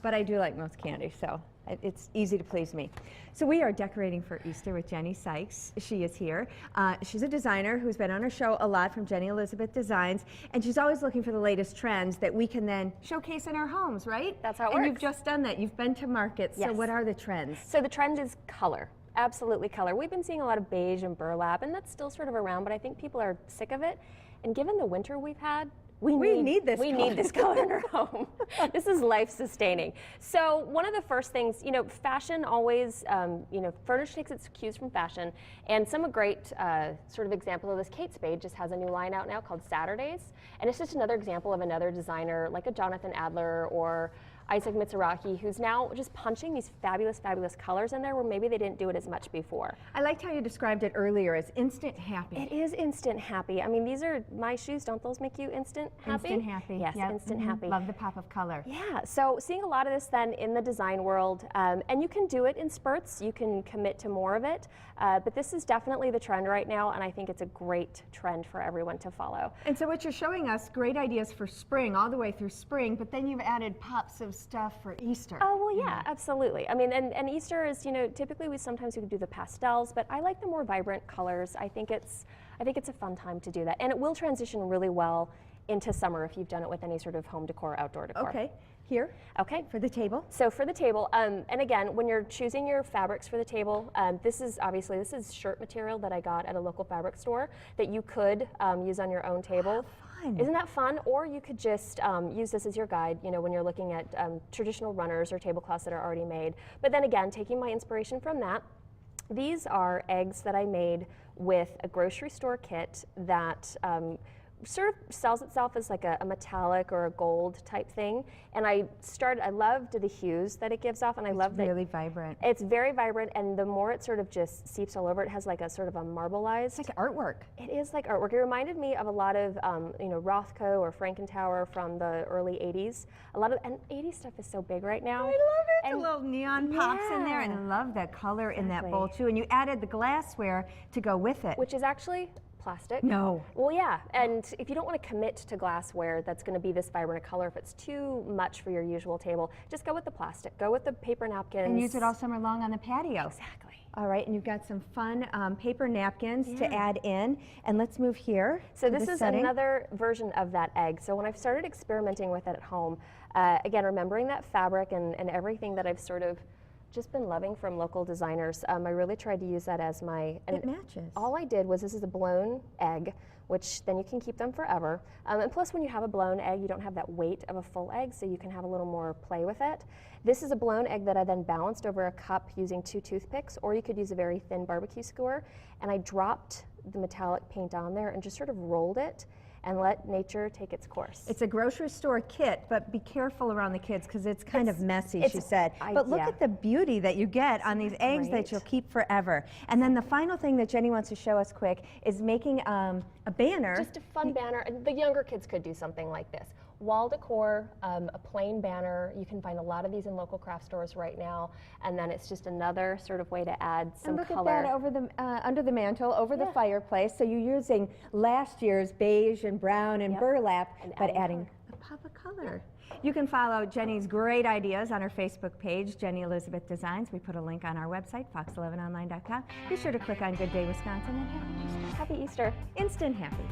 but I do like most candy, so it's easy to please me. So we are decorating for Easter with Jenny Sykes. She is here. She's a designer who's been on our show a lot from Jenny Elizabeth Designs, and she's always looking for the latest trends that we can then showcase in our homes, right? That's how it and works. You've just done that. You've been to markets. Yes. So what are the trends? So the trend is color. Absolutely color. We've been seeing a lot of beige and burlap, and that's still sort of around, but I think people are sick of it. And given the winter we've had, we need this color in our home. This is life-sustaining. So one of the first things, fashion always, furniture takes its cues from fashion, and some great sort of example of this. Kate Spade just has a new line out now called Saturdays, and it's just another example of another designer like a Jonathan Adler or Isaac Mizrahi, who's now just punching these fabulous, fabulous colors in there where maybe they didn't do it as much before. I liked how you described it earlier as instant happy. It is instant happy. I mean, these are my shoes. Don't those make you instant happy? Instant happy. Yes, yep. instant happy. Love the pop of color. Yeah, so seeing a lot of this then in the design world, and you can do it in spurts. You can commit to more of it, but this is definitely the trend right now, and I think it's a great trend for everyone to follow. And so what you're showing us, great ideas for spring, all the way through spring, but then you've added pops of stuff for Easter. Oh, well, yeah, absolutely. I mean, and Easter is, typically we can do the pastels, but I like the more vibrant colors. I think it's a fun time to do that, and it will transition really well into summer if you've done it with any sort of home decor, outdoor decor. Okay, here. Okay. For the table. So for the table, and again, when you're choosing your fabrics for the table, this is shirt material that I got at a local fabric store that you could use on your own table. Fun. Isn't that fun? Or you could just use this as your guide, when you're looking at traditional runners or tablecloths that are already made. But then again, taking my inspiration from that, these are eggs that I made with a grocery store kit that sort of sells itself as like a metallic or a gold type thing, and I loved the hues that it gives off, and I love that it's really vibrant. It's very vibrant, and the more it sort of just seeps all over, it has like a sort of a marbleized. It's like artwork. It is like artwork. It reminded me of a lot of Rothko or Frankentower from the early '80s. And '80s stuff is so big right now. I love it. And the little neon pops in there, and I love that color in that bowl too. And you added the glassware to go with it, which is actually plastic. No. Well, yeah, and if you don't want to commit to glassware that's going to be this vibrant a color, if it's too much for your usual table, just go with the plastic. Go with the paper napkins. And use it all summer long on the patio. Exactly. All right, and you've got some fun paper napkins to add in. And let's move here. So this is another version of that egg. So when I've started experimenting with it at home, again, remembering that fabric and everything that I've sort of just been loving from local designers. I really tried to use that as my... It matches. All I did was, this is a blown egg, which then you can keep them forever. And plus, when you have a blown egg, you don't have that weight of a full egg, so you can have a little more play with it. This is a blown egg that I then balanced over a cup using 2 toothpicks, or you could use a very thin barbecue skewer. And I dropped the metallic paint on there and just sort of rolled it and let nature take its course. It's a grocery store kit, but be careful around the kids because it's kind of messy, she said. But look at the beauty that you get on these eggs that you'll keep forever. And then the final thing that Jenny wants to show us quick is making a banner. Just a fun banner. The younger kids could do something like this. Wall decor, a plain banner. You can find a lot of these in local craft stores right now, and then it's just another sort of way to add some color. And look at that over the under the mantle, over the fireplace. So you're using last year's beige and brown and burlap, but adding a pop of color. You can follow Jenny's great ideas on her Facebook page, Jenny Elizabeth Designs. We put a link on our website, fox11online.com. Be sure to click on Good Day Wisconsin, and happy Easter. Happy Easter. Instant happy.